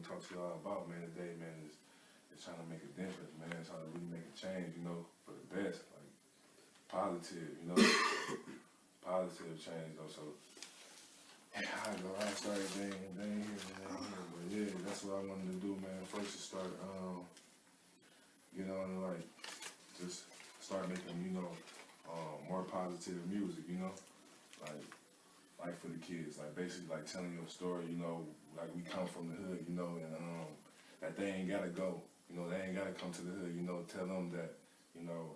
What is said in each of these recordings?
to talk to y'all about, man, today, man, is trying to make a difference, man. Trying to really make a change, you know, for the best, like positive, you know, positive change, though. So, I started being here, but yeah, that's what I wanted to do, man. First, to start, you know, and like just start making, you know, more positive music, you know, like for the kids, like basically like telling your story, you know, like we come from the hood, you know, and that they ain't gotta go, you know, they ain't gotta come to the hood, you know, tell them that, you know,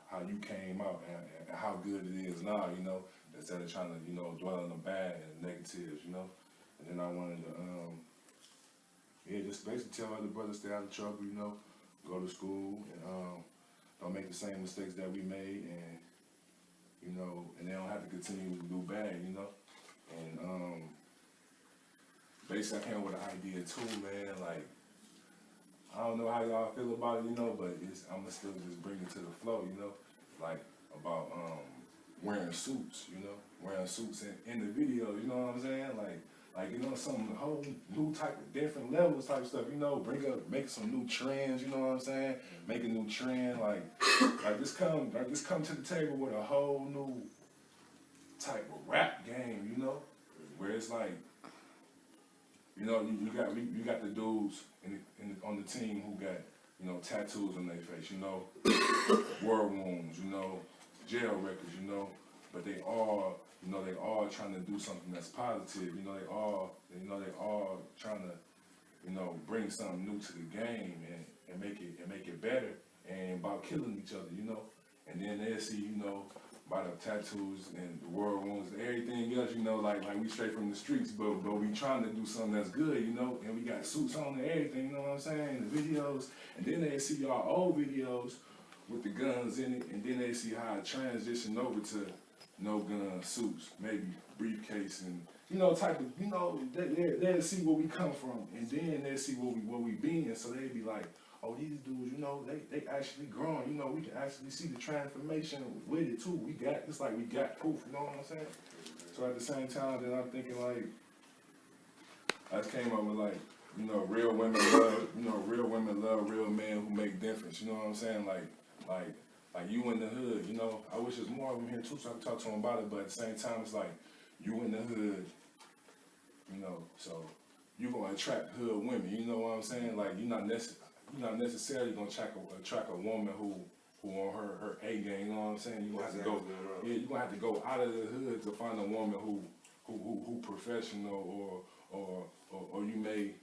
how you came out and how good it is now, you know, instead of trying to, you know, dwell on the bad and negatives, you know. And then I wanted to, just basically tell other brothers stay out of trouble, you know, go to school and don't make the same mistakes that we made, and you know, and they don't have to continue to do bad, you know. And basically I came up with an idea too, man. Like, I don't know how y'all feel about it, you know, but I'ma still just bring it to the flow, you know, like about wearing suits, you know, wearing suits in the video, you know what I'm saying? Like, you know, some whole new type of different levels type stuff, you know, make some new trends, you know what I'm saying? Make a new trend, like just come to the table with a whole new type of rap game, you know, where it's like, you know, you got the dudes on the team who got, you know, tattoos on their face, you know, war wounds, you know, jail records, you know, but they all trying to do something that's positive, you know, they all trying to, you know, bring something new to the game and make it better, and about killing each other, you know. And then they'll see, you know, by the tattoos and the war wounds and everything else, you know, like we straight from the streets, but we trying to do something that's good, you know, and we got suits on and everything, you know what I'm saying, the videos, and then they see y'all old videos with the guns in it, and then they see how it transitioned over to no gun suits, maybe briefcase, and you know, type of, you know, they'll see where we come from, and then they'll see where we been, so they'll be like, oh, these dudes, you know, they actually growing, you know, we can actually see the transformation with it too. It's like we got proof, you know what I'm saying? So at the same time, then I'm thinking like, I just came up with like, you know, real women love real men who make difference, you know what I'm saying? Like you in the hood, you know, I wish there's more of them here too so I can talk to them about it, but at the same time, it's like, you in the hood, you know, so you gonna attract hood women, you know what I'm saying? Like, you're not necessarily gonna attract a woman who on her A game, you know what I'm saying? You're gonna have to go, you're gonna have to go out of the hood to find a woman who professional, or you may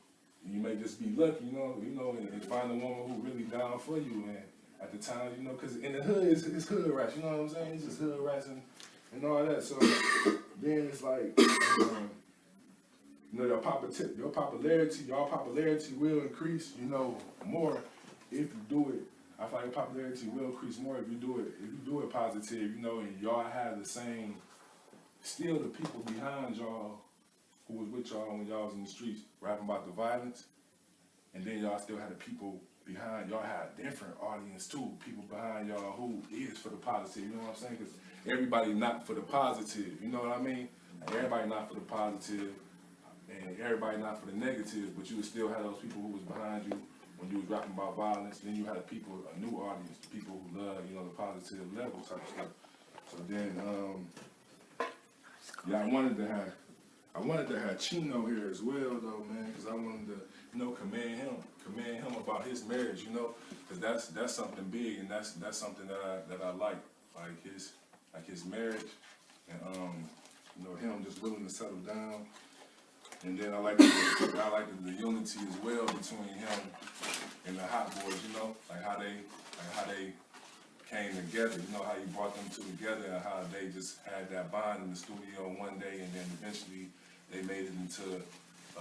just be lucky, you know, and find a woman who really down for you, and at the time, you know, because in the hood it's hood rats, you know what I'm saying? It's just hood rats and all that. So then it's like, you know, your popularity will increase, you know, more if you do it. I feel like your popularity will increase more if you do it positive, you know, and y'all have the same, still the people behind y'all who was with y'all when y'all was in the streets rapping about the violence, and then y'all still had the people behind y'all, had a different audience too, people behind y'all who is for the positive, you know what I'm saying? Because everybody not for the positive, you know what I mean? Like, everybody not for the positive, and everybody not for the negative, but you would still have those people who was behind you when you was rapping about violence. Then you had a new audience, people who love, you know, the positive level type of stuff. So then, yeah, I wanted to have Chino here as well, though, man, because I wanted to, you know, commend him about his marriage, you know, because that's something big, and that's something that I like his marriage, and you know, him just willing to settle down. And then I like the unity as well between him and the Hot Boys, you know, like how they came together, you know, how he brought them two together, and how they just had that bond in the studio one day, and then eventually they made it into a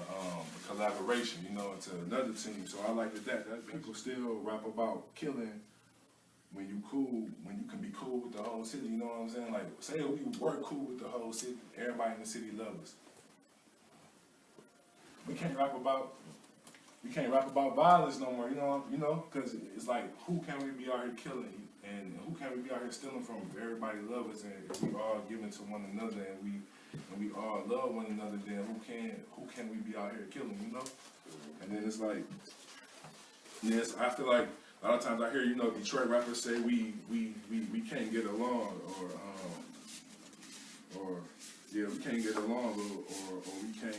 collaboration, you know, into another team. So I like that people still rap about killing when you can be cool with the whole city, you know what I'm saying? Like, say we were cool with the whole city, everybody in the city loves us. We can't rap about violence no more, you know, because it's like, who can we be out here killing And who can we be out here stealing from? If everybody love us and if we all giving to one another and we all love one another, then who can we be out here killing, you know? And then it's like, yes, I feel like a lot of times I hear, you know, Detroit rappers say we can't get along, or yeah, we can't get along, or we can't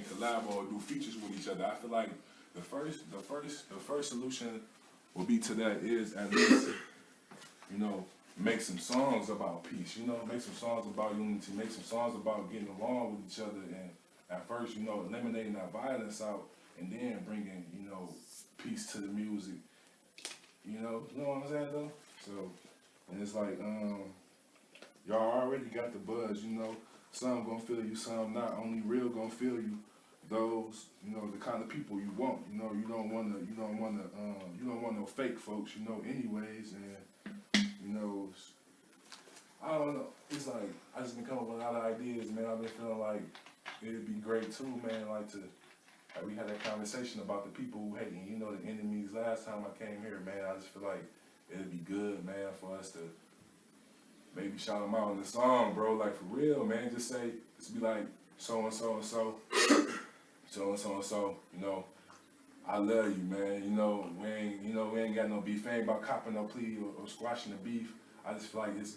collab or do features with each other. I feel like the first solution will be to that is at least, you know, make some songs about peace, you know, make some songs about unity, make some songs about getting along with each other, and at first, you know, eliminating that violence out, and then bringing, you know, peace to the music, you know what I'm saying though? So, and it's like, y'all already got the buzz, you know, some gonna feel you, some not, only real gonna feel you, those, you know, the kind of people you want, you know, you don't want no fake folks, you know, anyways, and, you know, I don't know, it's like, I just been coming up with a lot of ideas, man. I've been feeling like it'd be great too, man, like we had that conversation about the people who hate me, you know, the enemies last time I came here, man. I just feel like it'd be good, man, for us to maybe shout them out in the song, bro, like for real, man. Just say, just be like, so and so and so, so and so and so, you know, I love you, man. You know, we ain't got no beef. Ain't about copping no plea or squashing the beef. I just feel like it's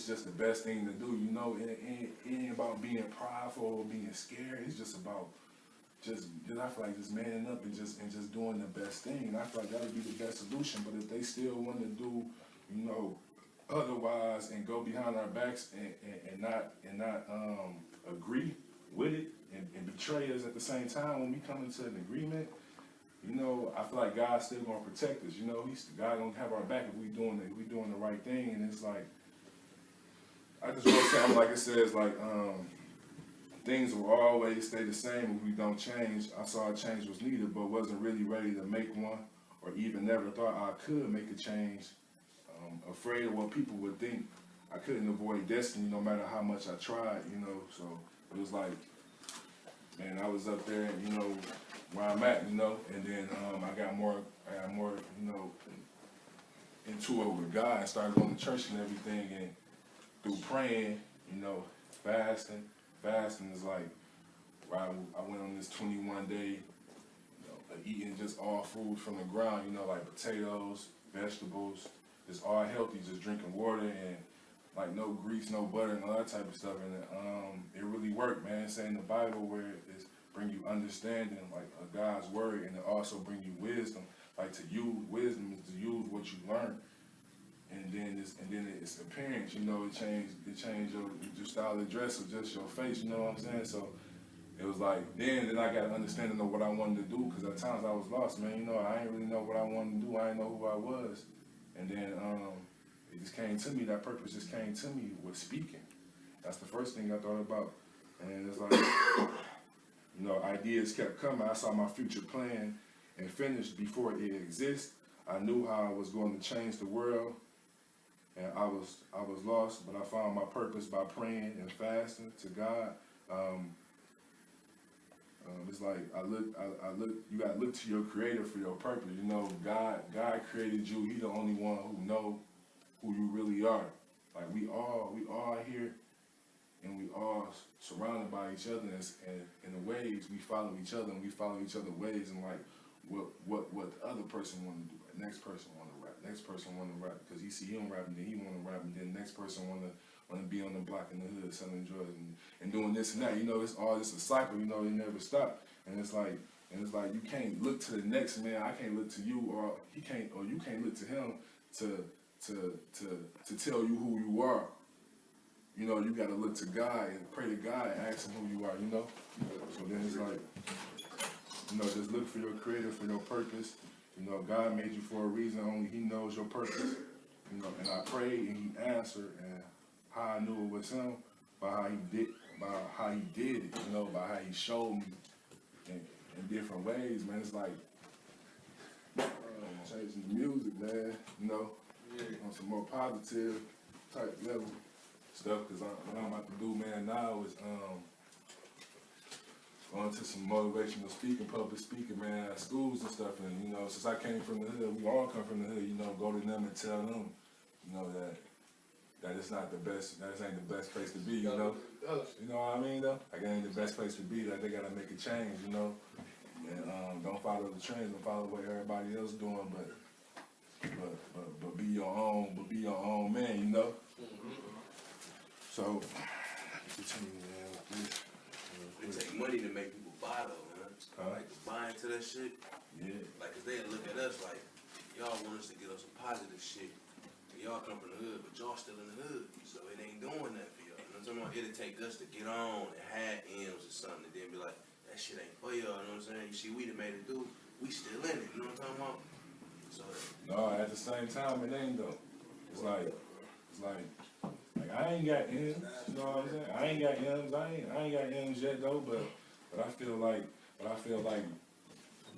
just the best thing to do, you know. It ain't about being prideful or being scared. It's just about just I feel like just manning up and just doing the best thing. And I feel like that would be the best solution. But if they still want to do, you know, otherwise and go behind our backs and not agree with it and betray us at the same time when we come into an agreement, you know, I feel like God's still gonna protect us. You know, God gonna have our back if we doing the right thing. And it's like, I just want to say, like it says, like things will always stay the same if we don't change. I saw a change was needed, but wasn't really ready to make one, or even never thought I could make a change. Afraid of what people would think. I couldn't avoid destiny no matter how much I tried, you know. So it was like, man, I was up there, you know, where I'm at, you know, and then I got more, you know, into it with God and started going to church and everything, and through praying, you know, fasting is like, where I went on this 21-day, you know, eating just all food from the ground, you know, like potatoes, vegetables, just all healthy, just drinking water and like no grease, no butter, and all that type of stuff. And it really worked, man. It's in the Bible where it's bring you understanding, like God's word, and it also bring you wisdom. Like to use wisdom is to use what you learn. And then it's appearance, you know, it changed your style of dress or just your face, you know what I'm saying? So it was like, then I got an understanding of what I wanted to do, because at times I was lost, man. You know, I didn't really know what I wanted to do. I didn't know who I was. And then it just came to me, that purpose just came to me with speaking. That's the first thing I thought about. And it's like, you know, ideas kept coming. I saw my future plan and finished before it exists. I knew how I was going to change the world. And I was lost, but I found my purpose by praying and fasting to God. It's like you gotta look to your Creator for your purpose. You know, God created you. He's the only one who know who you really are. Like we all here, and we all surrounded by each other. And in the ways we follow each other, and we follow each other's ways, and like what the other person want to do. The next person want to rap. Next person want to rap because he see him rapping, then he want to rap, and then the next person want to be on the block in the hood selling drugs and doing this and that. You know, it's all just a cycle. You know, it never stop. And it's like you can't look to the next man. I can't look to you, or you can't look to him to tell you who you are. You know, you got to look to God and pray to God and ask him who you are. You know, so then it's like, you know, just look for your Creator, for your purpose. You know, God made you for a reason. Only He knows your purpose. You know, and I prayed and He answered, and how I knew it was Him by how He did it. You know, by how He showed me in different ways, man. It's like changing the music, man. You know, on some more positive type level stuff. Because what I'm about to do, man, now is going to some motivational speaking, public speaking, man, at schools and stuff. And, you know, since I came from the hood, we all come from the hood, you know, go to them and tell them, you know, that it's not the best, that ain't the best place to be, you know. You know what I mean, though? Like, it ain't the best place to be, that they gotta make a change, you know. And don't follow the trends, don't follow what everybody else doing, but be your own man, you know. So, continue, man, with this. It take money to make people buy though, man. Like to buy into that shit. Yeah. Like, cause they look at us like, y'all want us to get us some positive shit. Y'all come from the hood, but y'all still in the hood. So it ain't doing that for y'all. You know what I'm talking about? It'll take us to get on and have M's or something and then be like, that shit ain't for y'all, you know what I'm saying? You see, we done made it do, we still in it, you know what I'm talking about? So no, at the same time, it ain't though. It's like I ain't got M's, you know what I'm saying? I ain't got M's, I ain't got M's yet though, but I feel like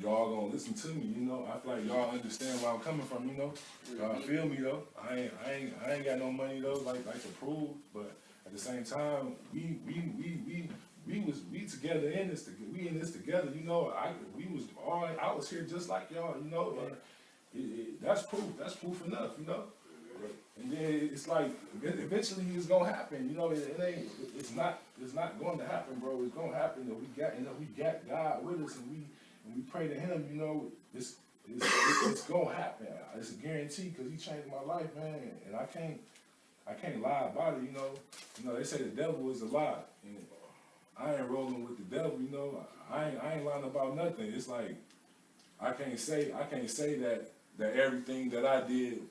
y'all gonna listen to me, you know. I feel like y'all understand where I'm coming from, you know. Y'all feel me though. I ain't got no money though, like to prove, but at the same time, we together in this, we in this together, you know. I was here just like y'all, you know. And that's proof. That's proof enough, you know. And then it's like eventually it's gonna happen, you know. It's not going to happen, bro. It's gonna happen that we got God with us, and we pray to Him, you know. It's gonna happen. It's a guarantee because He changed my life, man. And I can't lie about it, you know. You know, they say the devil is a lie, and I ain't rolling with the devil, you know. I ain't lying about nothing. It's like I can't say that everything that I did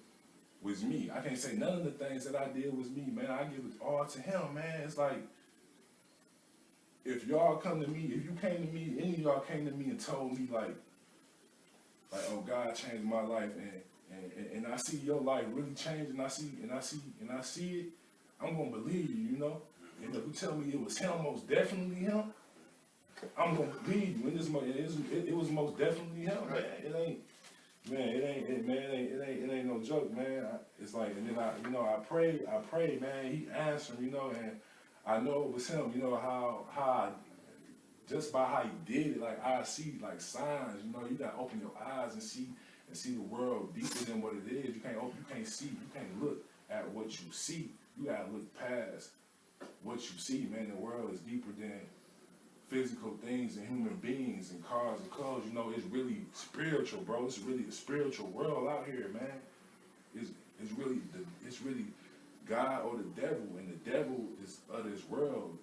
was me. I can't say none of the things that I did was me, man. I give it all to Him, man. It's like if y'all come to me, if you came to me, any of y'all came to me and told me like oh, God changed my life, and I see your life really change, and I see it, I'm gonna believe you, you know. And if you tell me it was Him, most definitely Him, I'm gonna believe you. And it was most definitely Him, man. It ain't no joke, man. It's like, and then I pray, man. He answered, you know, and I know it was Him. You know how just by how He did it, like I see like signs. You know, you gotta open your eyes and see the world deeper than what it is. You can't look at what you see. You gotta look past what you see, man. The world is deeper than physical things and human beings and cars and clothes. You know, it's really spiritual, bro. It's really a spiritual world out here, man. It's really God or the devil, and the devil is of this world.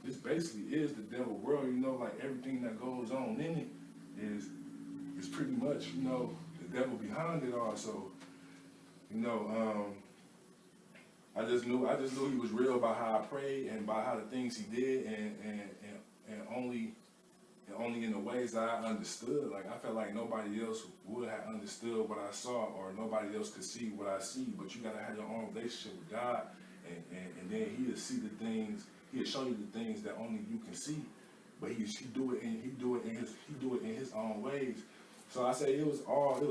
This basically is the devil world, you know. Like everything that goes on in it is pretty much, you know, the devil behind it all. So, you know, I just knew He was real by how I prayed and by how the things He did, and only in the ways that I understood. Like I felt like nobody else would have understood what I saw, or nobody else could see what I see. But you gotta have your own relationship with God, and then He'll see the things. He'll show you the things that only you can see. But he do it in His own ways. So I say it was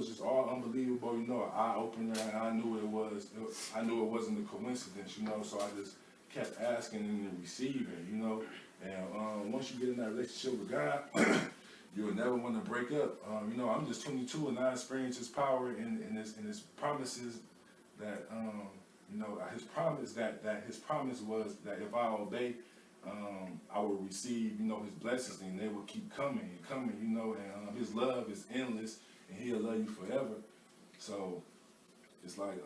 just all unbelievable, you know, an eye opener, and I knew it wasn't a coincidence, you know. So I just kept asking and receiving, you know. And once you get in that relationship with God, you'll never want to break up. You know, I'm just 22 and I experience His power and His promises that you know, His promise was that if I obey, I will receive, you know, His blessings, and they will keep coming and coming, you know. And His love is endless, and He'll love you forever. So it's like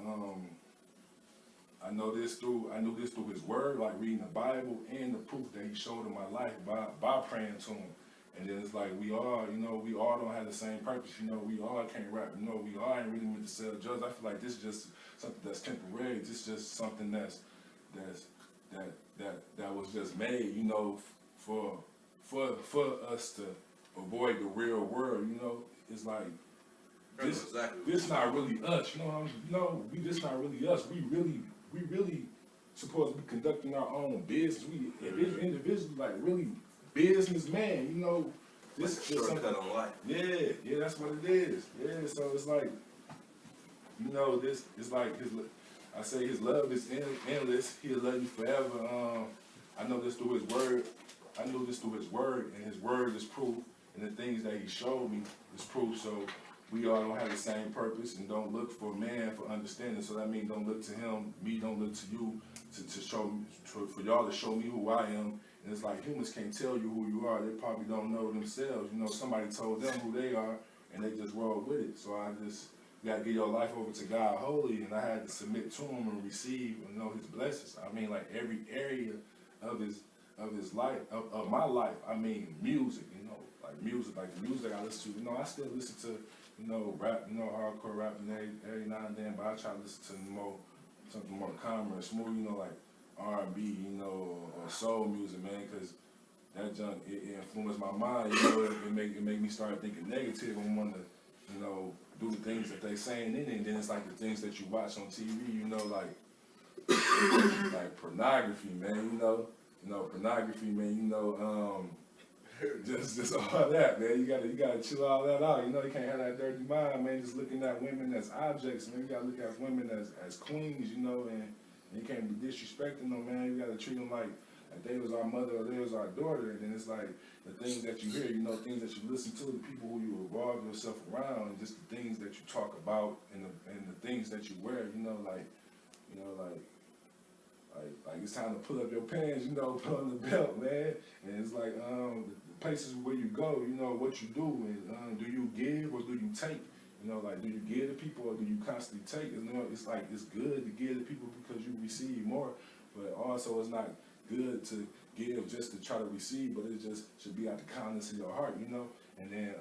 I knew this through His word, like reading the Bible, and the proof that He showed in my life by praying to Him. And then it's like we all don't have the same purpose, you know. We all can't rap, you know. We all ain't really meant to sell drugs. I feel like this is just something that's temporary. This is just something that was just made, you know, for us to avoid the real world, you know. It's like this not really us, you know. This not really us. We really supposed to be conducting our own business. We individuals, like really businessman, you know. This is just something on life. Yeah, that's what it is. Yeah, so it's like, you know, this is like His love is endless. He'll love you forever. I know this through His word. I knew this through his word, and his word is proof, and the things that he showed me is proof. So we all don't have the same purpose, and don't look for man for understanding. So that means don't look to him, me don't look to you, to show me, for y'all to show me who I am. And it's like humans can't tell you who you are. They probably don't know themselves. You know, somebody told them who they are, and they just roll with it. So you gotta give your life over to God wholly, and I had to submit to him and receive, you know, his blessings. I mean, like every area of his life, of my life. I mean, music, you know, like the music I listen to. You know, I still listen to, you know, rap, you know, hardcore rap, and every now and then, but I try to listen to something more calmer and smooth, you know, like R&B, you know, or soul music, man, because that junk, it influenced my mind, you know, it make me start thinking negative and want to, you know, do the things that they saying in it, and then it's like the things that you watch on TV, you know, like pornography, man, you know, pornography, man, you know, just all that, man. You gotta chill all that out. You know, you can't have that dirty mind, man. Just looking at women as objects, man. You gotta look at women as queens, you know, and you can't be disrespecting them, man. You gotta treat them like they was our mother or they was our daughter. And then it's like the things that you hear, you know, things that you listen to, the people who you revolve yourself around, and just the things that you talk about and the things that you wear, you know, like it's time to pull up your pants, you know, put on the belt, man. And it's like the places where you go, you know, what you do, and do you give or do you take? You know, like, do you give to people or do you constantly take? You know, it's like it's good to give to people because you receive more, but also it's not good to give just to try to receive, but it just should be out the kindness of your heart, you know. And then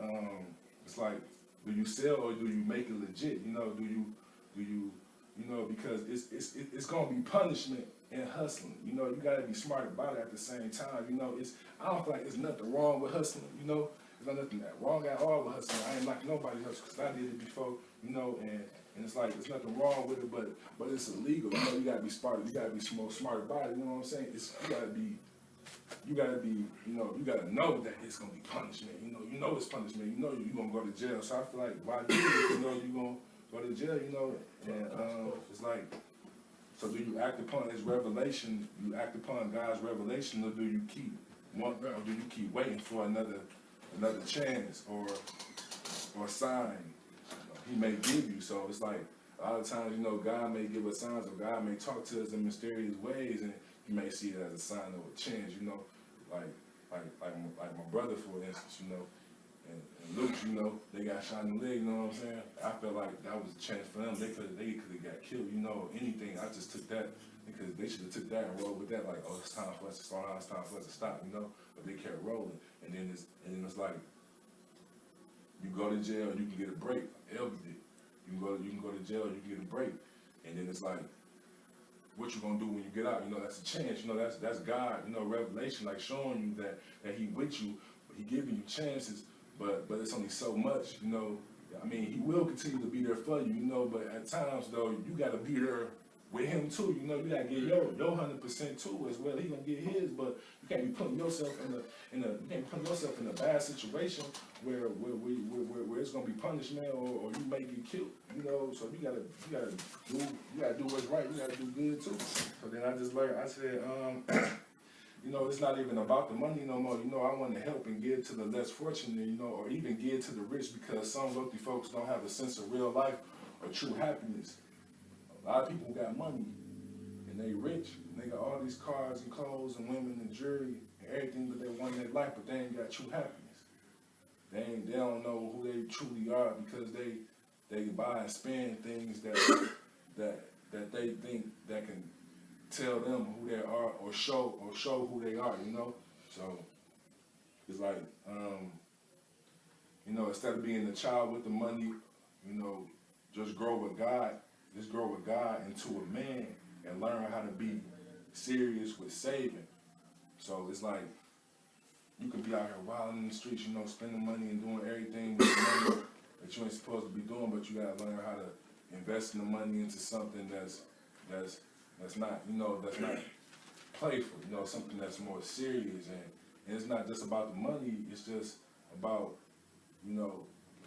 it's like, do you sell or do you make it legit? You know, do you know, because it's gonna be punishment in hustling. You know, you gotta be smart about it at the same time. You know, I don't feel like there's nothing wrong with hustling. You know, there's nothing wrong at all with hustling. I ain't like nobody hustle because I did it before. You know, and it's like there's nothing wrong with it, but it's illegal. You know, you gotta be smart. You gotta be smart about it. You know what I'm saying? You gotta be, you know, you gotta know that it's gonna be punishment. You know it's punishment. You know you're gonna go to jail. So I feel like why do it? You know you're gonna go to jail. You know, and it's like. So do you act upon his revelation? You act upon God's revelation, or do you keep waiting for another chance or sign he may give you? So it's like a lot of times, you know, God may give us signs, or God may talk to us in mysterious ways, and you may see it as a sign of a chance. You know, like my brother, for instance, you know. And Luke, you know, they got shot in the leg, you know what I'm saying? I felt like that was a chance for them. They could have got killed, you know, anything. I just took that because they should have took that and rolled with that, like, oh, it's time for us to start out, it's time for us to stop, you know? But they kept rolling. And then it's like, you go to jail, you can get a break. Elvis did. You can go to jail, you can get a break. And then it's like, what you gonna do when you get out? You know, that's a chance. You know, that's God, you know, revelation, like showing you that he with you, but he giving you chances. But it's only so much, you know. I mean, he will continue to be there for you, you know, but at times, though, you got to be there with him, too. You know, you got to get your 100% too as well. He going to get his, but you can't be putting yourself in a bad situation where it's going to be punishment or you may get killed, you know. So you got to do what's right. You got to do good, too. So then I just learned, I said, you know, it's not even about the money no more. You know, I want to help and give to the less fortunate, you know, or even give to the rich, because some wealthy folks don't have a sense of real life or true happiness. A lot of people got money and they rich and they got all these cars and clothes and women and jewelry and everything that they want in their life, but they ain't got true happiness. They don't know who they truly are because they buy and spend things that they think that can tell them who they are or show who they are, you know? So it's like, you know, instead of being a child with the money, you know, just grow with God into a man and learn how to be serious with saving. So it's like, you could be out here wilding in the streets, you know, spending money and doing everything with the money that you ain't supposed to be doing, but you gotta learn how to invest in the money into something that's not, you know, that's not playful, you know, something that's more serious. And it's not just about the money, it's just about, you know,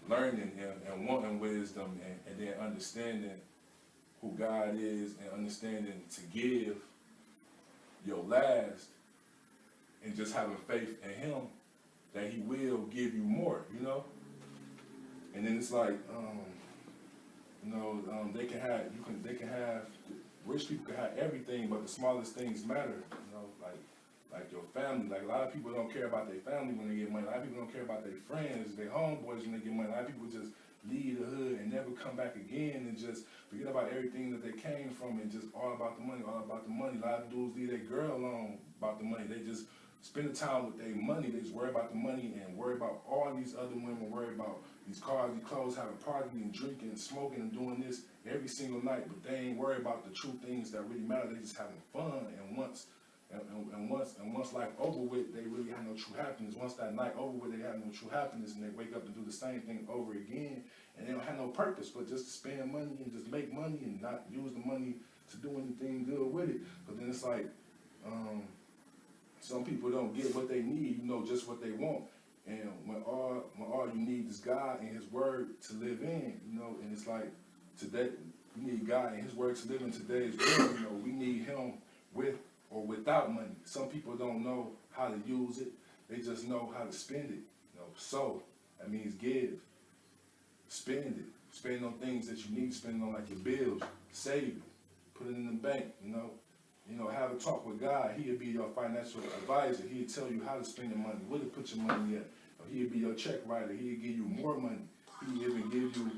learning and wanting wisdom and then understanding who God is and understanding to give your last and just having faith in him that he will give you more, you know? And then it's like, they can have, rich people can have everything, but the smallest things matter, you know, like your family. Like a lot of people don't care about their family when they get money. A lot of people don't care about their friends, their homeboys when they get money. A lot of people just leave the hood and never come back again and just forget about everything that they came from and just all about the money, all about the money. A lot of dudes leave their girl alone about the money. They just spend the time with their money. They just worry about the money and worry about all these other women, worry about these cars, these clothes, having parties and drinking and smoking and doing this every single night, but they ain't worried about the true things that really matter. They just having fun, and once life over with, they really have no true happiness. Once that night over with, they have no true happiness, and they wake up and do the same thing over again, and they don't have no purpose but just to spend money and just make money and not use the money to do anything good with it. But then it's like, some people don't get what they need, you know, just what they want. And when all you need is God and His Word to live in, you know, and it's like today we need God and His Word to live in today's world. You know, we need Him with or without money. Some people don't know how to use it; they just know how to spend it. You know, sow, that means give, spend it, spend on things that you need, spend on like your bills, save it, put it in the bank. You know, have a talk with God. He'll be your financial advisor. He'll tell you how to spend your money, where to put your money at. He'll be your check writer. He'll give you more money. He'll even give you,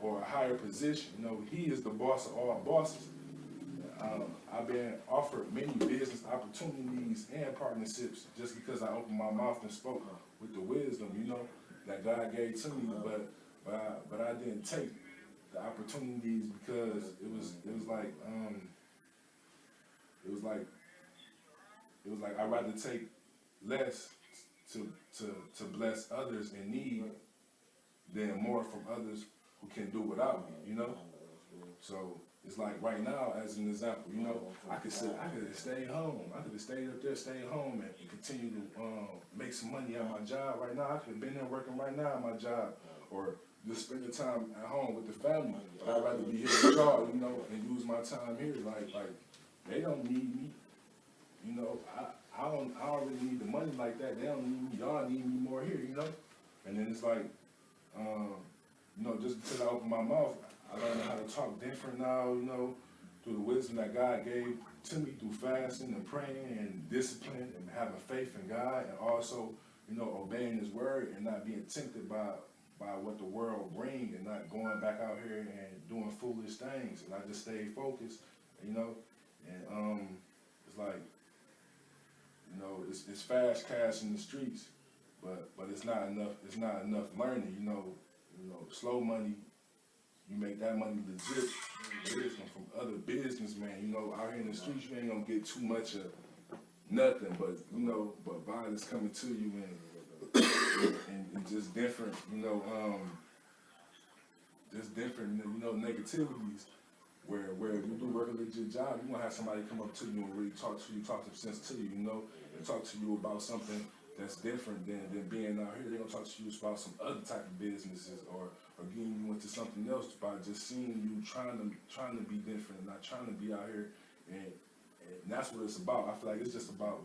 or a higher position. You know, He is the boss of all bosses. I've been offered many business opportunities and partnerships just because I opened my mouth and spoke with the wisdom, you know, that God gave to me. But I didn't take the opportunities because it was like I'd rather take less to bless others in need than more from others who can do without me, you know? So it's like right now, as an example, you know, I could stay home. I could have stayed up there, stayed home, and continue to make some money at my job right now. I could have been there working right now at my job, or just spend the time at home with the family. But I'd rather be here with y'all, you know, and use my time here. Like they don't need me. You know, I don't really need the money like that. They don't need me. Y'all need me more here, you know? And then it's like, you know, just because I opened my mouth, I learned how to talk different now, you know, through the wisdom that God gave to me through fasting and praying and discipline and having faith in God, and also, you know, obeying His Word and not being tempted by what the world brings, and not going back out here and doing foolish things. And I just stayed focused, you know, and it's like, you know, it's fast cash in the streets, but it's not enough. It's not enough learning. You know, slow money. You make that money legit. Wisdom from other businessmen. You know, out here in the streets, you ain't gonna get too much of nothing. But you know, but violence coming to you and just different. You know, just different. You know, negativities. Where if you do work a legit job, you're gonna have somebody come up to you and really talk to you, talk some sense to you, you know, and talk to you about something that's different than being out here. They're gonna talk to you about some other type of businesses, or getting you into something else by just seeing you trying to be different and not trying to be out here, and that's what it's about. I feel like it's just about,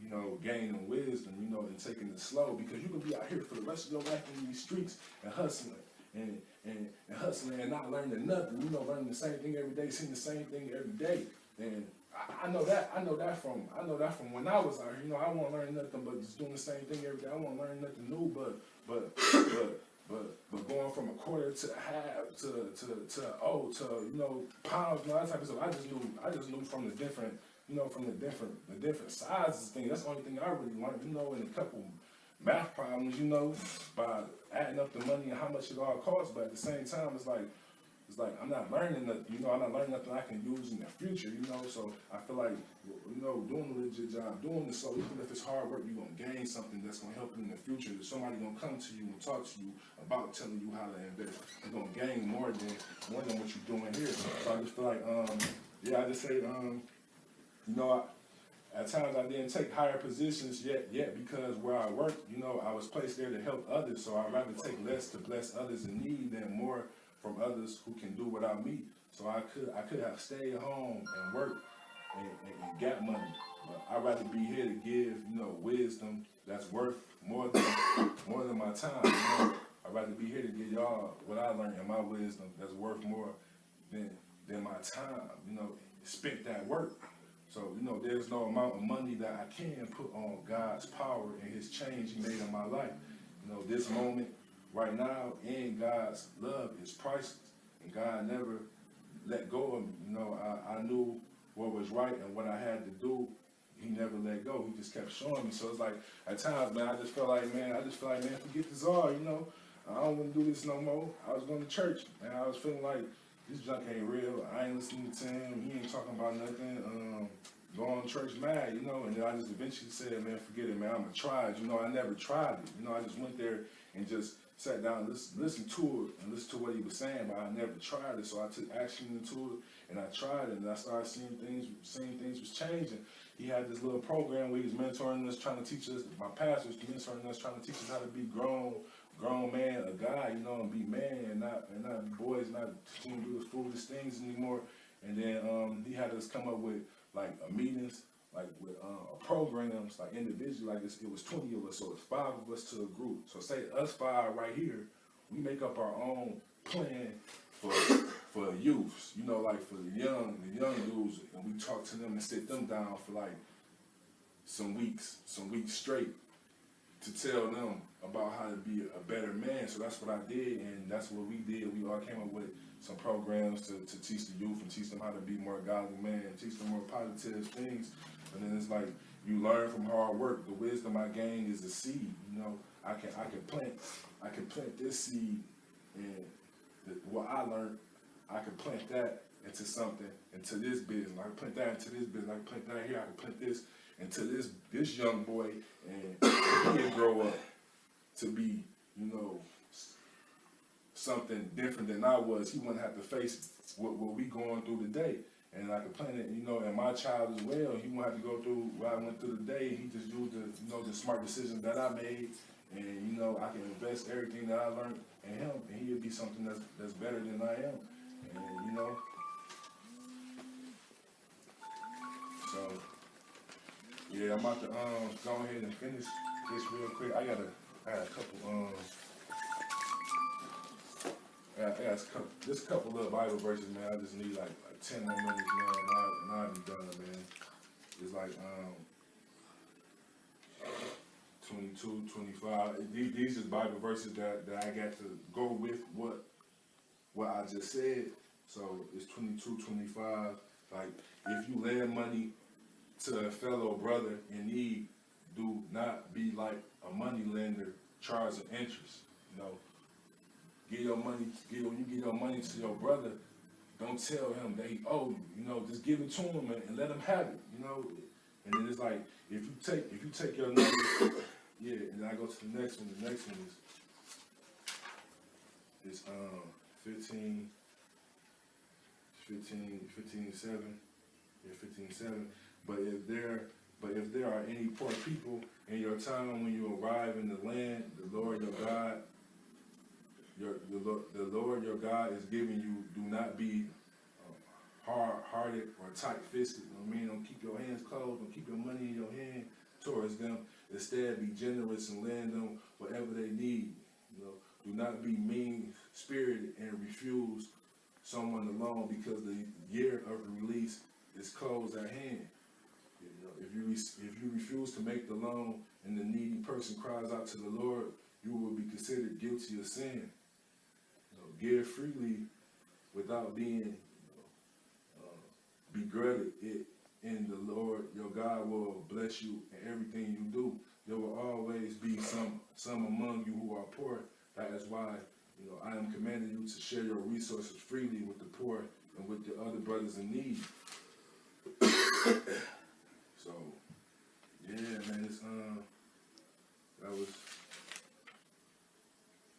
you know, gaining wisdom, you know, and taking it slow, because you can be out here for the rest of your life in these streets and hustling. And hustling and not learning nothing, you know, learning the same thing every day, seeing the same thing every day. And I know that from when I was out here. You know, I won't learn nothing but just doing the same thing every day. I won't learn nothing new, but going from a quarter to a half to you know, pounds and all that type of stuff. I just knew from the different, you know, from the different sizes thing. That's the only thing I really learned, you know, in a couple math problems, you know, by adding up the money and how much it all costs. But at the same time, it's like I'm not learning nothing, you know. I'm not learning nothing I can use in the future, you know. So I feel like, you know, doing a legit job, doing this, so even if it's hard work, you're gonna gain something that's gonna help you in the future. There's somebody gonna come to you and talk to you about telling you how to invest. You're gonna gain more than what you're doing here. So I just feel like, I just say, you know, at times I didn't take higher positions yet because where I work, you know, I was placed there to help others. So I'd rather take less to bless others in need than more from others who can do without me. So I could have stayed home and worked and got money, But I'd rather be here to give, you know, wisdom that's worth more than my time. You know? I'd rather be here to give y'all what I learned and my wisdom that's worth more than my time. You know, spent that work. So, you know, there's no amount of money that I can put on God's power and his change he made in my life. You know, this moment right now in God's love is priceless. And God never let go of me. You know, I knew what was right and what I had to do. He never let go. He just kept showing me. So it's like, at times, man, I just felt like, man, forget this all, you know. I don't want to do this no more. I was going to church, and I was feeling like, this junk ain't real. I ain't listening to him. He ain't talking about nothing. Going to church mad, you know. And then I just eventually said, man, forget it, man. I'm going to try it. You know, I never tried it. You know, I just went there and just sat down and listened to it and listened to what he was saying, but I never tried it. So I took action into it, and I tried it, and I started seeing things was changing. He had this little program where he was mentoring us, trying to teach us, my pastor was mentoring us, trying to teach us how to be grown man, a guy, you know, and be man, and not boys, not teaching to do the foolish things anymore. And then he had us come up with like meetings, like with programs, like individually, like it was 20 of us, so it's 5 of us to a group. So say us 5 right here, we make up our own plan for youths, you know, like for the young dudes, and we talk to them and sit them down for like some weeks straight to tell them about how to be a better man. So that's what I did, and that's what we did. We all came up with some programs to teach the youth and teach them how to be more godly man, teach them more positive things. And then it's like you learn from hard work. The wisdom I gained is a seed. You know, I can plant this seed, and what I learned, I can plant that into something, into this business. I can plant that into this business. I can plant that here. I can plant this into this young boy, and he'll grow up to be, you know, something different than I was. He wouldn't have to face what we going through today. And I could plan it, you know, and my child as well. He won't have to go through what I went through today. He just used the smart decisions that I made, and you know, I can invest everything that I learned in him, and he'll be something that's better than I am. And you know, so yeah, I'm about to go ahead and finish this real quick. I got a couple just a couple little Bible verses, man. I just need like 10 more minutes, man, and I'll be done, man. It's like 22, 25. These are Bible verses that I got to go with what I just said. So it's 22, 25. Like, if you lend money to a fellow brother in need, do not be like a money lender charging interest. You know, when you give your money to your brother, don't tell him that he owe you. You know, just give it to him and let him have it. You know, and then it's like if you take your number, yeah. And then I go to the next one. The next one is 15, 7. Yeah, 15:7. But if there are any poor people in your town when you arrive in the land, the Lord your God. The Lord your God is giving you, do not be hard-hearted or tight-fisted. You know what I mean? Don't keep your hands closed. Don't keep your money in your hand towards them. Instead, be generous and lend them whatever they need. You know, do not be mean-spirited and refuse someone a loan because the year of release is close at hand. You know, if you refuse to make the loan and the needy person cries out to the Lord, you will be considered guilty of sin. Give freely without being begrudged. And the Lord your God will bless you in everything you do. There will always be some among you who are poor. That is why, you know, I am commanding you to share your resources freely with the poor and with the other brothers in need. So, yeah, man, it's that was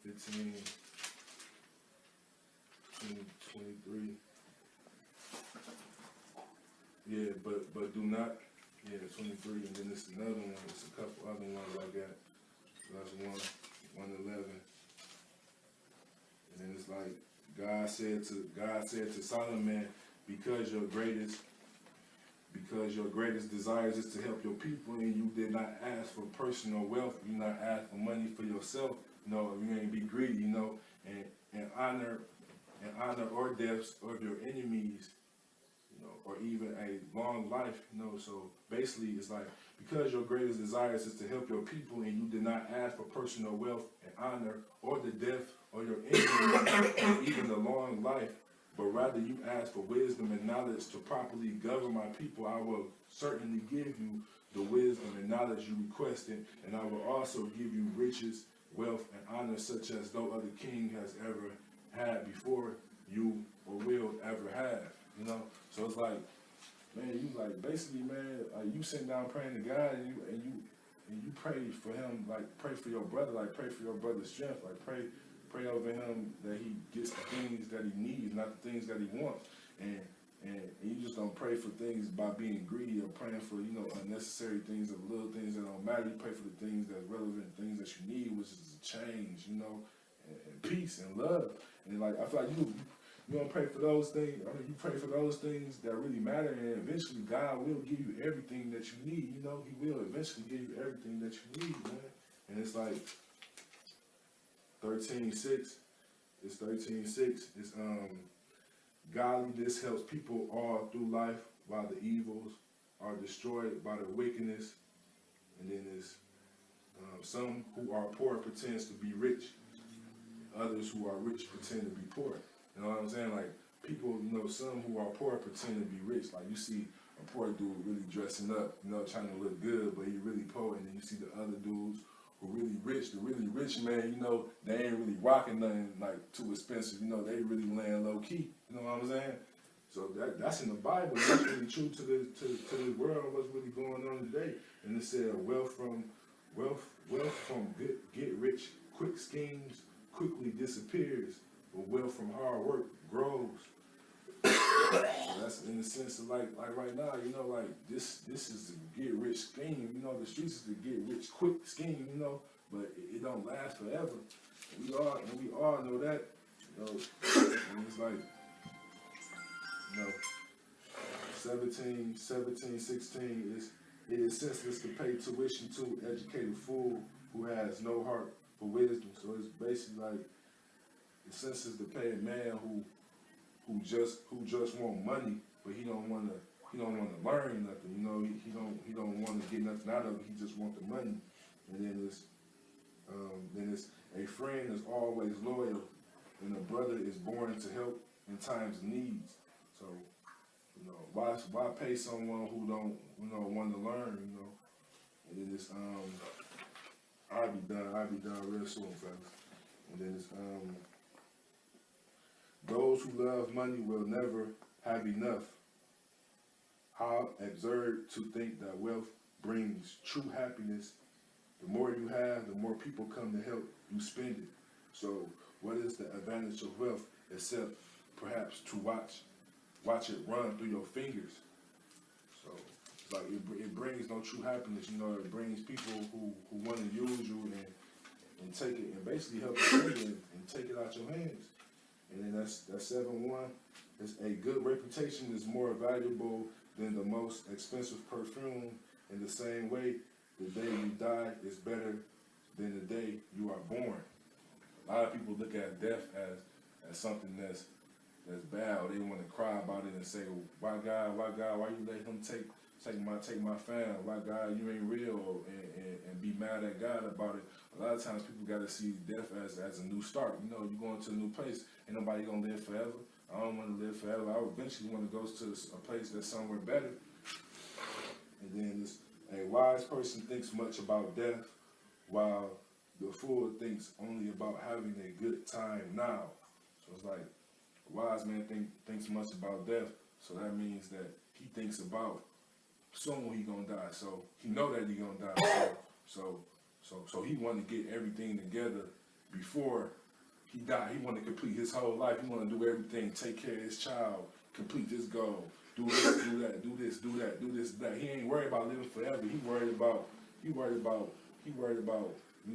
15. 23. Yeah, but do not. Yeah, 23, and then it's another one. It's a couple other ones I got. That's 111. And then it's like God said to Solomon, because because your greatest desires is to help your people, and you did not ask for personal wealth. You not ask for money for yourself. You know, you ain't be greedy. You know, and honor or deaths of your enemies. You know, or even a long life. You know, so basically it's like, because your greatest desires is to help your people, and you did not ask for personal wealth and honor or the death of your enemies, or even the long life, but rather you ask for wisdom and knowledge to properly govern my people, I will certainly give you the wisdom and knowledge you requested, and I will also give you riches, wealth, and honor such as no other king has ever had before you or will ever have. You know, so it's like, man, you like basically, man, you sitting down praying to God, and you pray for him, like pray for your brother, like pray for your brother's strength, like pray over him that he gets the things that he needs, not the things that he wants. And you just don't pray for things by being greedy or praying for, you know, unnecessary things or little things that don't matter. You pray for the things that's relevant, things that you need, which is change, you know, and peace and love. And like, I feel like you don't pray for those things. I mean, you pray for those things that really matter, and eventually God will give you everything that you need. You know, he will eventually give you everything that you need, man. And it's like 13:6. It's 13:6. It's godliness helps people all through life, while the evils are destroyed by the wickedness. And then there's some who are poor pretends to be rich. Others who are rich pretend to be poor. You know what I'm saying? Like, people, you know, some who are poor pretend to be rich. Like, you see a poor dude really dressing up, you know, trying to look good, but he really poor. And then you see the other dudes who really rich. The really rich man, you know, they ain't really rocking nothing like too expensive. You know, they really laying low key. You know what I'm saying? So that's in the Bible. That's really true to the world. What's really going on today? And it said, wealth from get rich quick schemes quickly disappears, but wealth from hard work grows. So that's in the sense of like right now, you know, like this is the get rich scheme. You know, the streets is the get rich quick scheme. You know, but it don't last forever. We all know that. You know, and it's like, you know, 16 it is senseless to pay tuition to an educated fool who has no heart for wisdom. So it's basically like, it's senseless to pay a man who just want money, but he don't want to learn nothing. You know, he don't want to get nothing out of it. He just want the money. And then it's a friend is always loyal, and a brother is born to help in times of needs. So, you know, why pay someone who don't, you know, want to learn, you know? And then it's I'll be done real soon, fellas. And then it's those who love money will never have enough. How absurd to think that wealth brings true happiness. The more you have, the more people come to help you spend it. So what is the advantage of wealth except perhaps to watch it run through your fingers? So it's like it brings no true happiness. You know, it brings people who want to use you and take it and basically help you spend it and take it out your hands. And then that's 7:1. It's a good reputation is more valuable than the most expensive perfume. In the same way, the day you die is better than the day you are born. A lot of people look at death as something that's bad. Or they want to cry about it and say, why God, why you let him take my fam? Why God, you ain't real? And be mad at God about it. A lot of times people got to see death as a new start. You know, you going to a new place. Ain't nobody gonna live forever. I don't want to live forever. I eventually want to go to a place that's somewhere better. And then a wise person thinks much about death, while the fool thinks only about having a good time now. So it's like, a wise man thinks much about death, so that means that he thinks about soon he gonna die. So he know that he gonna die. So he want to get everything together before he died. He want to complete his whole life. He want to do everything, take care of his child, complete this goal, do this, do that, do this, do that, do this, that. He ain't worried about living forever. He worried about, you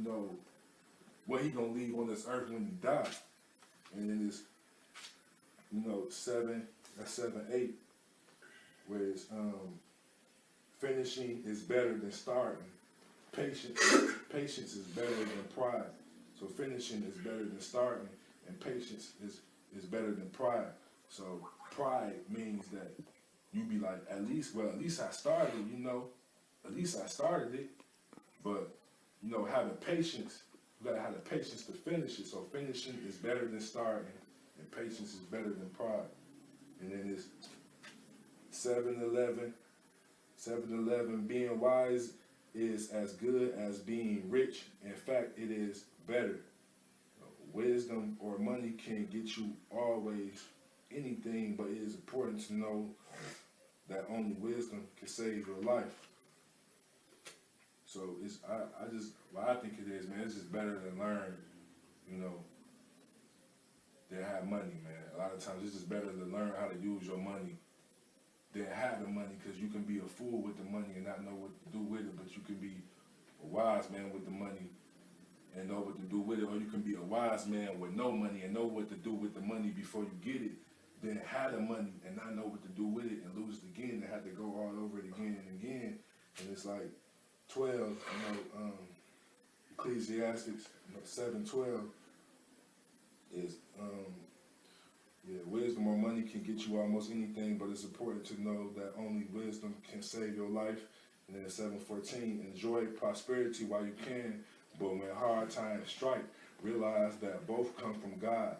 know, what he gonna leave on this earth when he die. And then it's, you know, 7, that's 7:8, where it's finishing is better than starting. Patience is better than pride. So finishing is better than starting, and patience is better than pride. So pride means that you be like, at least I started it, you know. At least I started it. But, you know, having patience, you gotta have the patience to finish it. So finishing is better than starting, and patience is better than pride. And then it's 7-Eleven. 7-Eleven, being wise is as good as being rich. In fact, it is better. Wisdom or money can get you always anything, but it is important to know that only wisdom can save your life. So it's what I think it is, man, it's just better to learn, you know, than have money, man. A lot of times it's just better to learn how to use your money than have the money, because you can be a fool with the money and not know what to do with it, but you can be a wise man with the money and know what to do with it, or you can be a wise man with no money and know what to do with the money before you get it, then have the money and not know what to do with it and lose it again and have to go all over it again and again. And it's like 12, you know, Ecclesiastics 7:12 is wisdom or money can get you almost anything, but it's important to know that only wisdom can save your life. And then 7:14, enjoy prosperity while you can, but when hard times strike, realize that both come from God.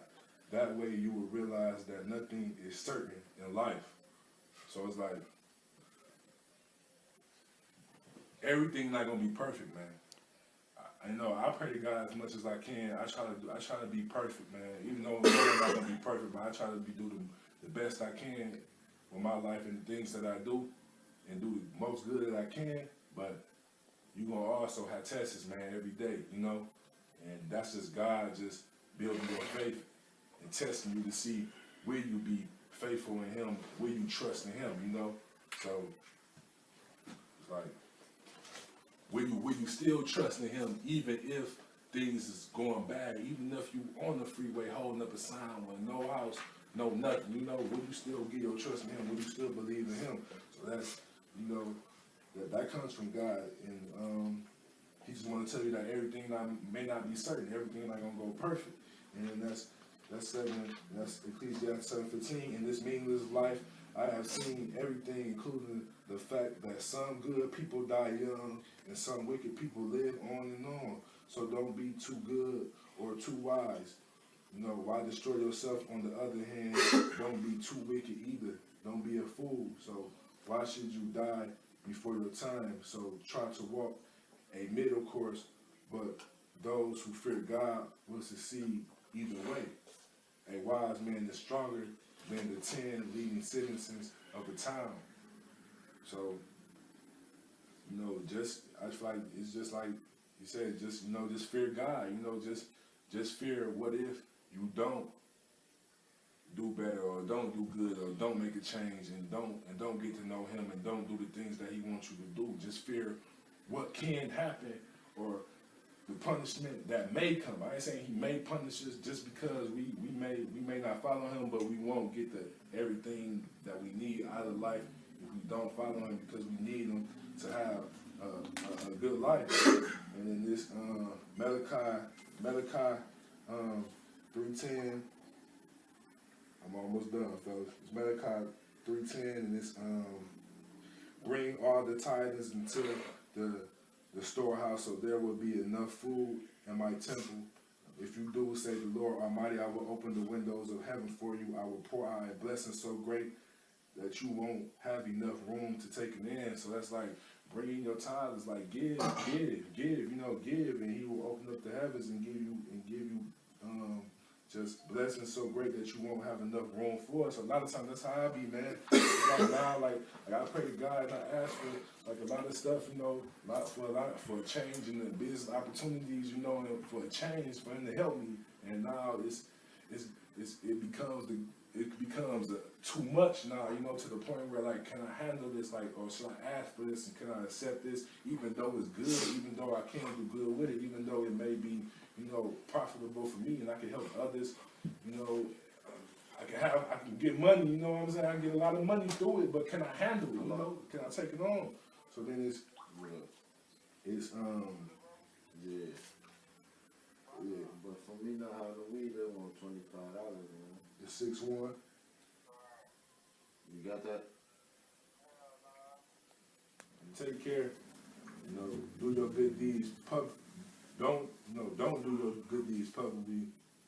That way you will realize that nothing is certain in life. So it's like, everything not gonna be perfect, man. I know I pray to God as much as I can. I try to be perfect, man. Even though I'm not gonna be perfect, but I try to do the best I can with my life and the things that I do, and do the most good that I can. But you gonna also have tests, man, every day, you know? And that's just God just building your faith and testing you to see will you be faithful in Him, will you trust in Him, you know? So it's like, will you still trust in Him even if things is going bad, even if you on the freeway holding up a sign with no house, no nothing, you know? Will you still give your trust in Him? Will you still believe in Him? So that's, you know, that comes from God, and He just want to tell you that everything may not be certain, everything not gonna go perfect, and then that's Ecclesiastes 7:15. In this meaningless life, I have seen everything, including the fact that some good people die young and some wicked people live on and on. So don't be too good or too wise. You know, why destroy yourself? On the other hand, don't be too wicked either. Don't be a fool. So why should you die before your time? So try to walk a middle course, but those who fear God will succeed either way. A wise man is stronger than the 10 leading citizens of a town. So, you know, I feel like it's just like you said, just, you know, just fear God. You know, just fear what if you don't do better, or don't do good, or don't make a change, and don't get to know Him, and don't do the things that He wants you to do. Just fear what can happen, or the punishment that may come. I ain't saying He may punish us just because we may not follow Him, but we won't get everything that we need out of life if we don't follow Him, because we need Him to have a good life. And in this Malachi 3:10, I'm almost done, fellas. It's Malachi 3:10, and it's bring all the tithes into the storehouse, so there will be enough food in my temple. If you do, say the Lord Almighty, I will open the windows of heaven for you. I will pour out a blessing so great that you won't have enough room to take it in. So that's like, bringing your tithes, like give, you know, give, and He will open up the heavens and give you just blessings so great that you won't have enough room for it. So a lot of times that's how I be, man. Like now, like I pray to God and I ask for like a lot of stuff, you know, for a change in the business opportunities, you know, and for a change for Him to help me. And now it becomes too much now, you know, to the point where, like, can I handle this, like, or should I ask for this, and can I accept this, even though it's good, even though I can do good with it, even though it may be, you know, profitable for me, and I can help others, you know, I can get money, you know what I'm saying, I can get a lot of money through it, but can I handle it, you know, can I take it on? So then it's Yeah. Yeah, but for me not having the weed, they want $25, man. it's 6'1". You got that? Take care. You know, do your good deeds don't do your good deeds publicly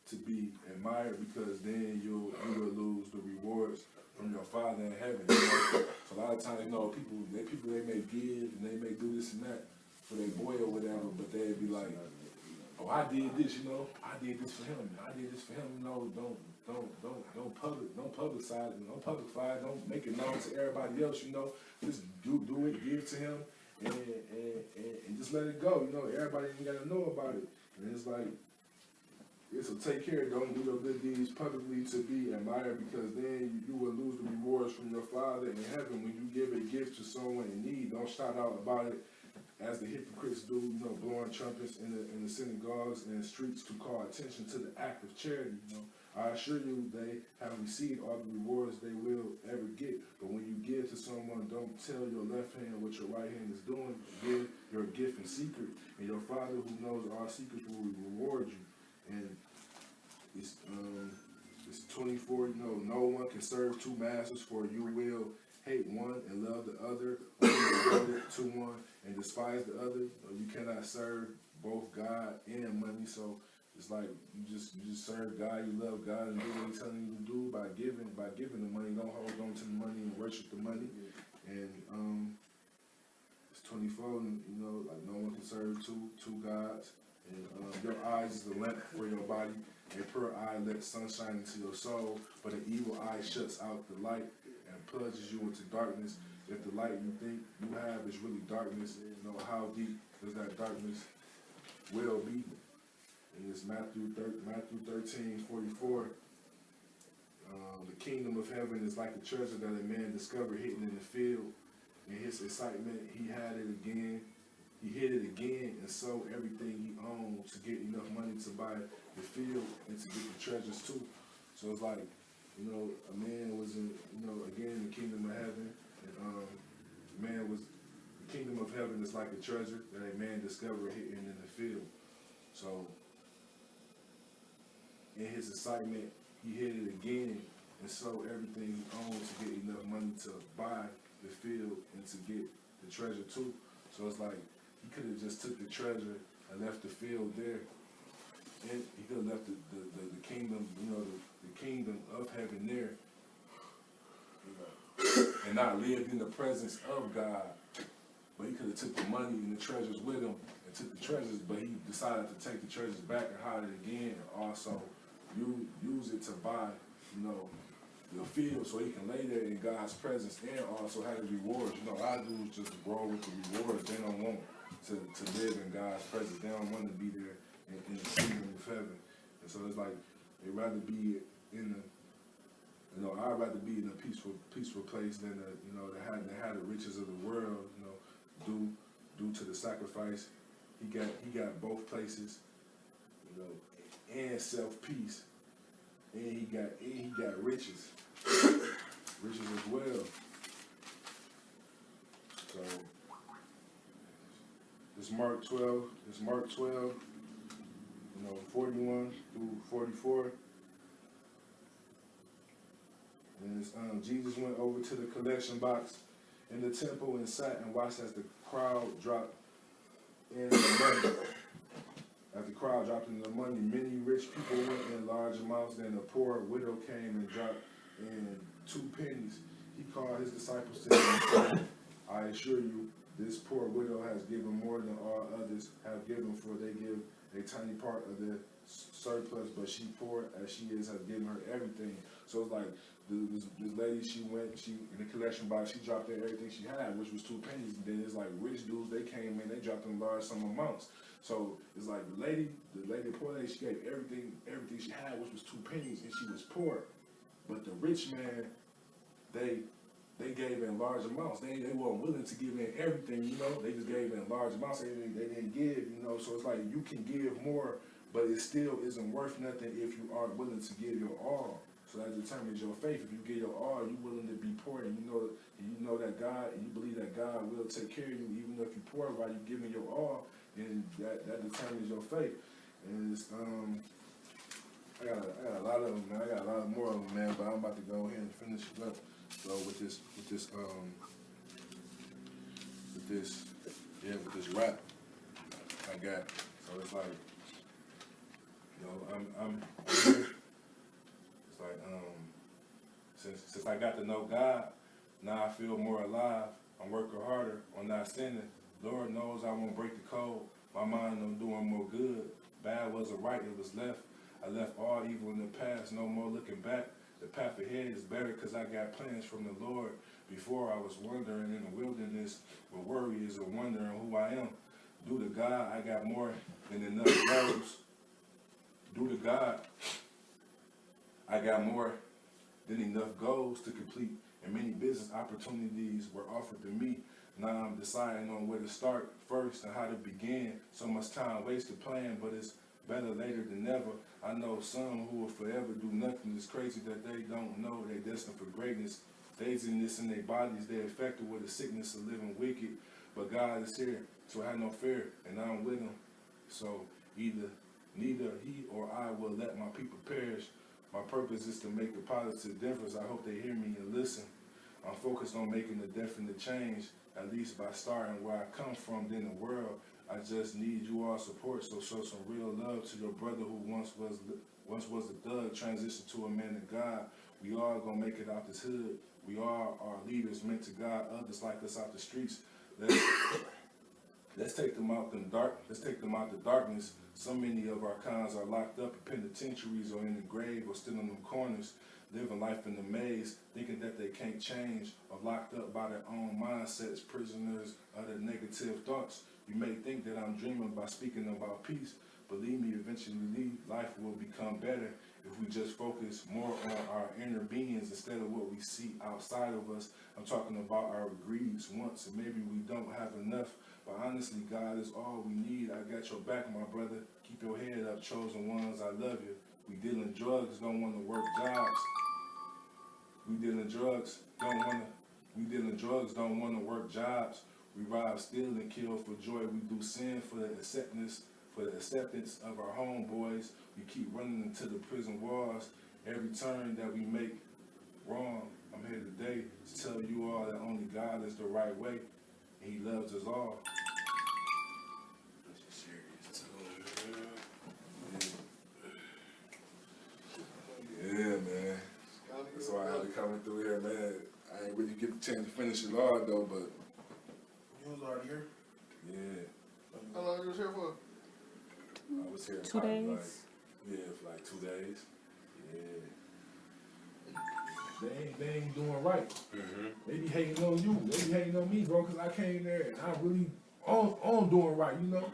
to be admired, because then you will lose the rewards from your Father in heaven. You know? So a lot of times, you know, people they may give and they may do this and that for their boy or whatever, but they'd be like, oh, I did this, you know, I did this for him, I did this for him, you know, don't publicize it, don't publicify it, don't make it known to everybody else, you know, just do it, give it to him, and just let it go, you know, everybody ain't gotta know about it, and it's like, so take care, don't do your good deeds publicly to be admired, because then you will lose the rewards from your Father in heaven. When you give a gift to someone in need, don't shout out about it as the hypocrites do, you know, blowing trumpets in the synagogues and the streets to call attention to the act of charity, you know. I assure you they have received all the rewards they will ever get. But when you give to someone, don't tell your left hand what your right hand is doing. Give your gift in secret, and your Father who knows all secrets will reward you. And it's 24, you know, no one can serve two masters, for you will hate one and love the other, or you will be devoted to one and despise the other. You cannot serve both God and money. So it's like you just serve God, you love God, and do what He's telling you to do by giving the money. Don't hold on to the money and worship the money. And it's 24, and you know, like no one can serve two gods. And your eyes is the lamp for your body. A pure eye lets sunshine into your soul, but an evil eye shuts out the light and plunges you into darkness. If the light you think you have is really darkness, you know, how deep does that darkness will be? And it's Matthew 13:44. The kingdom of heaven is like a treasure that a man discovered hidden in the field. In his excitement, he hid it again, and sold everything he owned to get enough money to buy the field and to get the treasures too. So it's like, you know, a man was in, you know, again, the kingdom of heaven. And the kingdom of heaven is like a treasure that a man discovered hidden in the field. So in his excitement, he hid it again and sold everything he owned to get enough money to buy the field and to get the treasure too. So it's like, he could have just took the treasure and left the field there. And he could have left the kingdom, you know, the kingdom of heaven there. You know, and not lived in the presence of God. But he could have took the money and the treasures with him and took the treasures, but he decided to take the treasures back and hide it again, and also use it to buy, you know, the field so he can lay there in God's presence and also have the rewards. You know, a lot of dudes just grow with the rewards. They don't want to live in God's presence. They don't want to be there in the kingdom of heaven. And so it's like they'd rather be in the, you know, I'd rather be in a peaceful place than to have the riches of the world, you know, due to the sacrifice. He got both places, you know, and self-peace. And he got riches. Riches as well. So it's Mark 12, you know, 41 through 44. And it's, Jesus went over to the collection box in the temple and sat and watched as the crowd dropped in the money. As the crowd dropped in the money, many rich people went in large amounts. Then a poor widow came and dropped in 2 pennies. He called his disciples to him and said, I assure you, this poor widow has given more than all others have given, for they give a tiny part of their surplus, but she, poor as she is, has given her everything. So it's like this lady, she in the collection box, she dropped in everything she had, which was 2 pennies. And then it's like rich dudes, they came in, they dropped in large sum amounts. So it's like the poor lady, she gave everything she had, which was 2 pennies, and she was poor. But the rich man, they gave in large amounts. They weren't willing to give in everything, you know. They just gave in large amounts. They didn't give, you know. So it's like you can give more, but it still isn't worth nothing if you aren't willing to give your all. So that determines your faith. If you get your all, you willing to be poor, and you know that God, and you believe that God will take care of you, even if you're poor while you're giving your all, then that determines your faith. And it's, I got a lot of them, man. I got a lot more of them, man. But I'm about to go ahead and finish it up. So with this rap I got. So it's like, you know, I'm here. It's like, since I got to know God, now I feel more alive. I'm working harder on not sinning. Lord knows I won't break the code. My mind on doing more good. Bad wasn't right, it was left. I left all evil in the past, no more looking back. The path ahead is better because I got plans from the Lord. Before I was wandering in the wilderness with worries and wondering who I am. Due to God, I got more than enough goals. Due to God, I got more than enough goals to complete, and many business opportunities were offered to me. Now I'm deciding on where to start first and how to begin. So much time wasted playing, but it's better later than never. I know some who will forever do nothing. It's crazy that they don't know they're destined for greatness. Laziness in their bodies, they're affected with the sickness of living wicked. But God is here, so I have no fear, and I'm with him. So neither he or I will let my people perish. My purpose is to make a positive difference. I hope they hear me and listen. I'm focused on making a definite change, at least by starting where I come from, then the world. I just need you all support, so show some real love to your brother who once was a thug, transitioned to a man of God. We all gonna make it out this hood. We all are leaders meant to guide others like us out the streets. Let's take them out the darkness. So many of our kinds are locked up in penitentiaries or in the grave or still in them corners, living life in the maze, thinking that they can't change, or locked up by their own mindsets, prisoners of their negative thoughts. You may think that I'm dreaming by speaking about peace. Believe me, eventually life will become better if we just focus more on our inner beings instead of what we see outside of us. I'm talking about our greeds, wants, and maybe we don't have enough. But honestly, God is all we need. I got your back, my brother. Keep your head up, chosen ones. I love you. We dealing drugs, don't want to work jobs. We dealing drugs, don't want to work jobs. We rob, steal, and kill for joy. We do sin for the acceptance of our homeboys. We keep running into the prison walls. Every turn that we make wrong, I'm here today to tell you all that only God is the right way, and he loves us all. Yeah, man. That's why I had to come through here, man. I ain't really get the chance to finish it all, though, but... You was already here? Yeah. How long you was here for? I was here 2 days. For like 2 days. Yeah. They ain't doing right. Mm-hmm. They be hating on you. They be hating on me, bro, because I came there and I really on doing right, you know?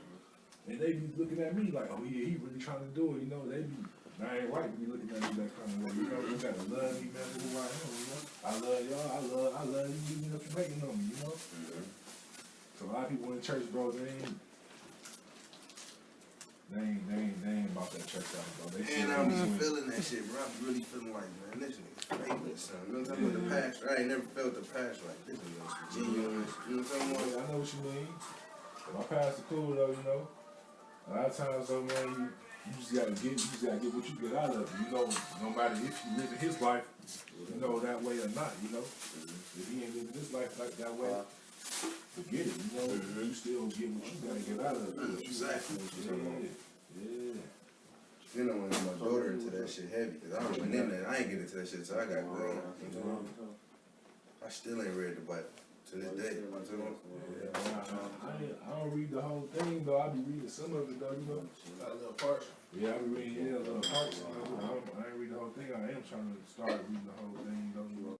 And they be looking at me like, oh yeah, he really trying to do it, you know? They be, I ain't right to be looking at me that kind of way, you know? You gotta love me, man, who I am, you know? I love y'all, I love you, even if you're hating on me, you know? Mm-hmm. So a lot of people in church, bro, they ain't about that church out, bro. They And I be feeling that shit, bro. I be really feeling like, man, this nigga fake or something. You know what I'm talking about? The passion. I ain't never felt the passion like this. You know, some genuine. You know what I'm talking about? I know what you mean. My pastor cool though, you know. A lot of times though, man, you just gotta get what you get out of it. You know, no matter if you live in his life, you know, that way or not, you know. If he ain't living his life like that way, forget it, you know. You still get what you gotta get out of it. Exactly. Yeah. You know, when my daughter into that shit heavy, because I went in there, I ain't get into that shit till I got grown. You know? I still ain't read the Bible to this day. You know what I'm Yeah, I don't read the whole thing though. I be reading some of it though, you know. got a little partial. Yeah, I be reading a little parts. I ain't read the whole thing. I am trying to start reading the whole thing though, you know.